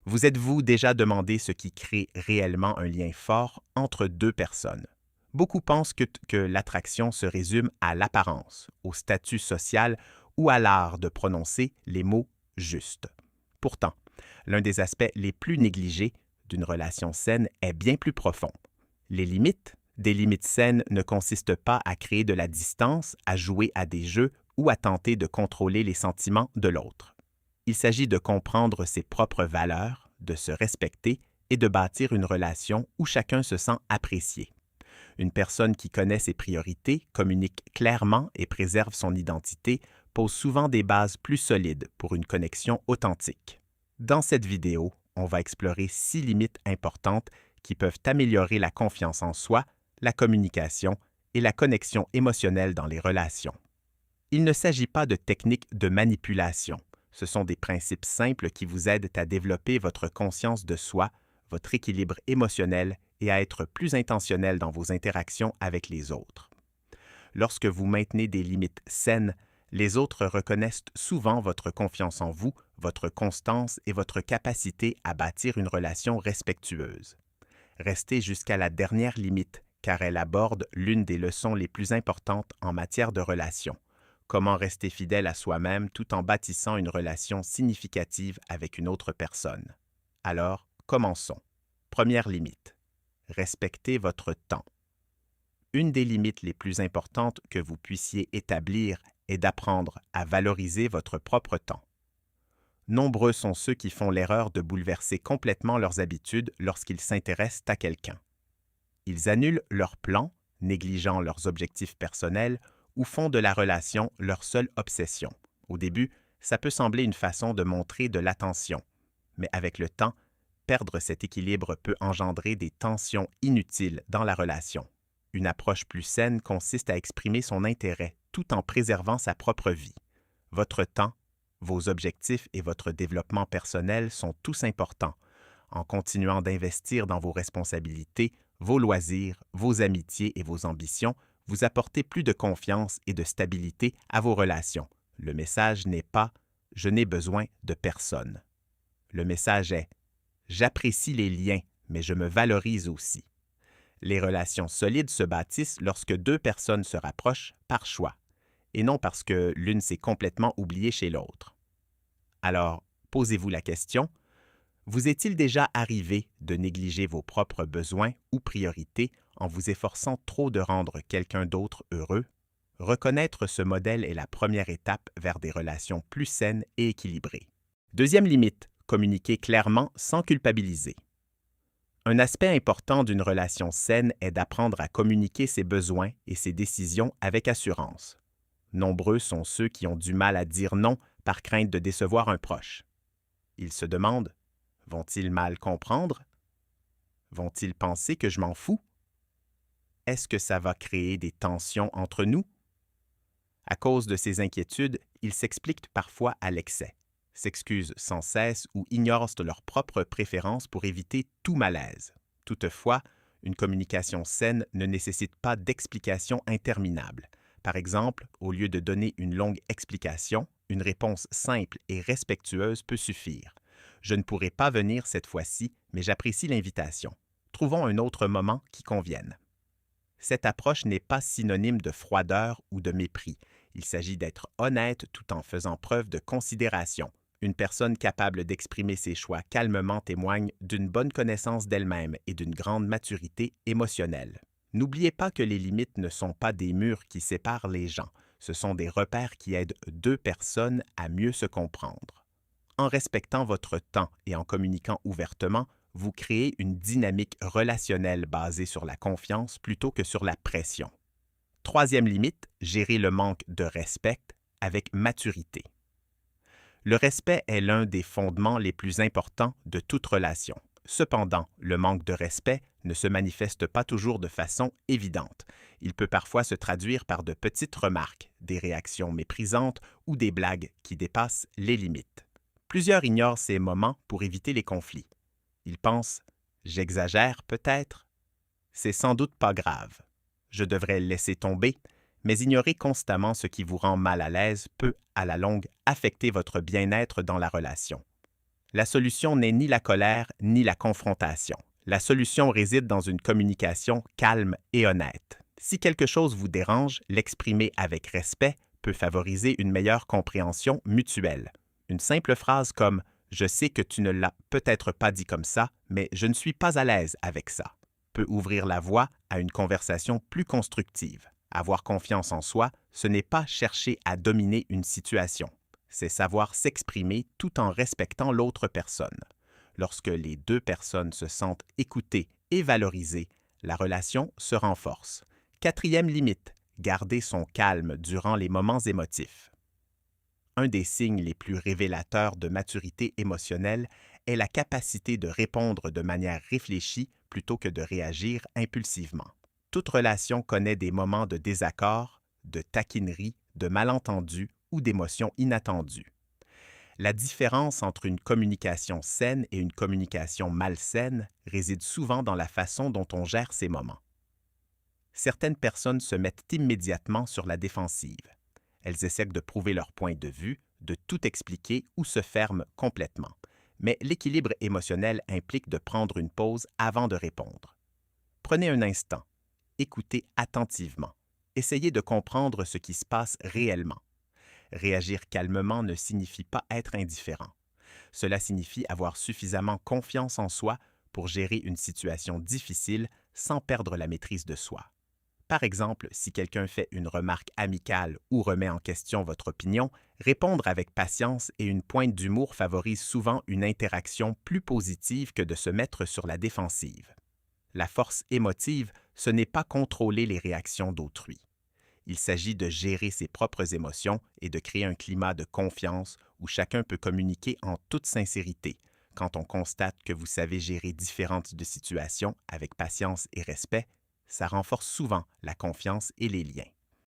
Vous êtes-vous déjà demandé ce qui crée réellement un lien fort entre deux personnes? Beaucoup pensent que l'attraction se résume à l'apparence, au statut social ou à l'art de prononcer les mots justes. Pourtant, l'un des aspects les plus négligés d'une relation saine est bien plus profond. Les limites. Des limites saines ne consistent pas à créer de la distance, à jouer à des jeux ou à tenter de contrôler les sentiments de l'autre. Il s'agit de comprendre ses propres valeurs, de se respecter et de bâtir une relation où chacun se sent apprécié. Une personne qui connaît ses priorités, communique clairement et préserve son identité pose souvent des bases plus solides pour une connexion authentique. Dans cette vidéo, on va explorer 6 limites importantes qui peuvent améliorer la confiance en soi, la communication et la connexion émotionnelle dans les relations. Il ne s'agit pas de techniques de manipulation. Ce sont des principes simples qui vous aident à développer votre conscience de soi, votre équilibre émotionnel et à être plus intentionnel dans vos interactions avec les autres. Lorsque vous maintenez des limites saines, les autres reconnaissent souvent votre confiance en vous, votre constance et votre capacité à bâtir une relation respectueuse. Restez jusqu'à la dernière limite, car elle aborde l'une des leçons les plus importantes en matière de relations. Comment rester fidèle à soi-même tout en bâtissant une relation significative avec une autre personne. Alors, commençons. Première limite. Respectez votre temps. Une des limites les plus importantes que vous puissiez établir est d'apprendre à valoriser votre propre temps. Nombreux sont ceux qui font l'erreur de bouleverser complètement leurs habitudes lorsqu'ils s'intéressent à quelqu'un. Ils annulent leurs plans, négligeant leurs objectifs personnels, ou font de la relation leur seule obsession. Au début, ça peut sembler une façon de montrer de l'attention, mais avec le temps, perdre cet équilibre peut engendrer des tensions inutiles dans la relation. Une approche plus saine consiste à exprimer son intérêt tout en préservant sa propre vie. Votre temps, vos objectifs et votre développement personnel sont tous importants. En continuant d'investir dans vos responsabilités, vos loisirs, vos amitiés et vos ambitions, vous apportez plus de confiance et de stabilité à vos relations. Le message n'est pas « je n'ai besoin de personne ». Le message est « j'apprécie les liens, mais je me valorise aussi ». Les relations solides se bâtissent lorsque deux personnes se rapprochent par choix, et non parce que l'une s'est complètement oubliée chez l'autre. Alors, posez-vous la question, vous est-il déjà arrivé de négliger vos propres besoins ou priorités en vous efforçant trop de rendre quelqu'un d'autre heureux? Reconnaître ce modèle est la première étape vers des relations plus saines et équilibrées. Deuxième limite, communiquer clairement sans culpabiliser. Un aspect important d'une relation saine est d'apprendre à communiquer ses besoins et ses décisions avec assurance. Nombreux sont ceux qui ont du mal à dire non par crainte de décevoir un proche. Ils se demandent: vont-ils mal comprendre? Vont-ils penser que je m'en fous? Est-ce que ça va créer des tensions entre nous? À cause de ces inquiétudes, ils s'expliquent parfois à l'excès, s'excusent sans cesse ou ignorent leurs propres préférences pour éviter tout malaise. Toutefois, une communication saine ne nécessite pas d'explications interminables. Par exemple, au lieu de donner une longue explication, une réponse simple et respectueuse peut suffire. Je ne pourrai pas venir cette fois-ci, mais j'apprécie l'invitation. Trouvons un autre moment qui convienne. Cette approche n'est pas synonyme de froideur ou de mépris. Il s'agit d'être honnête tout en faisant preuve de considération. Une personne capable d'exprimer ses choix calmement témoigne d'une bonne connaissance d'elle-même et d'une grande maturité émotionnelle. N'oubliez pas que les limites ne sont pas des murs qui séparent les gens. Ce sont des repères qui aident deux personnes à mieux se comprendre. En respectant votre temps et en communiquant ouvertement, vous créez une dynamique relationnelle basée sur la confiance plutôt que sur la pression. Troisième limite, gérer le manque de respect avec maturité. Le respect est l'un des fondements les plus importants de toute relation. Cependant, le manque de respect ne se manifeste pas toujours de façon évidente. Il peut parfois se traduire par de petites remarques, des réactions méprisantes ou des blagues qui dépassent les limites. Plusieurs ignorent ces moments pour éviter les conflits. Ils pensent « j'exagère peut-être ». C'est sans doute pas grave. Je devrais laisser tomber, mais ignorer constamment ce qui vous rend mal à l'aise peut, à la longue, affecter votre bien-être dans la relation. La solution n'est ni la colère ni la confrontation. La solution réside dans une communication calme et honnête. Si quelque chose vous dérange, l'exprimer avec respect peut favoriser une meilleure compréhension mutuelle. Une simple phrase comme « Je sais que tu ne l'as peut-être pas dit comme ça, mais je ne suis pas à l'aise avec ça » peut ouvrir la voie à une conversation plus constructive. Avoir confiance en soi, ce n'est pas chercher à dominer une situation. C'est savoir s'exprimer tout en respectant l'autre personne. Lorsque les deux personnes se sentent écoutées et valorisées, la relation se renforce. Quatrième limite, garder son calme durant les moments émotifs. Un des signes les plus révélateurs de maturité émotionnelle est la capacité de répondre de manière réfléchie plutôt que de réagir impulsivement. Toute relation connaît des moments de désaccord, de taquinerie, de malentendus ou d'émotions inattendues. La différence entre une communication saine et une communication malsaine réside souvent dans la façon dont on gère ces moments. Certaines personnes se mettent immédiatement sur la défensive. Elles essaient de prouver leur point de vue, de tout expliquer ou se ferment complètement. Mais l'équilibre émotionnel implique de prendre une pause avant de répondre. Prenez un instant. Écoutez attentivement. Essayez de comprendre ce qui se passe réellement. Réagir calmement ne signifie pas être indifférent. Cela signifie avoir suffisamment confiance en soi pour gérer une situation difficile sans perdre la maîtrise de soi. Par exemple, si quelqu'un fait une remarque amicale ou remet en question votre opinion, répondre avec patience et une pointe d'humour favorise souvent une interaction plus positive que de se mettre sur la défensive. La force émotive, ce n'est pas contrôler les réactions d'autrui. Il s'agit de gérer ses propres émotions et de créer un climat de confiance où chacun peut communiquer en toute sincérité. Quand on constate que vous savez gérer différentes situations avec patience et respect, ça renforce souvent la confiance et les liens.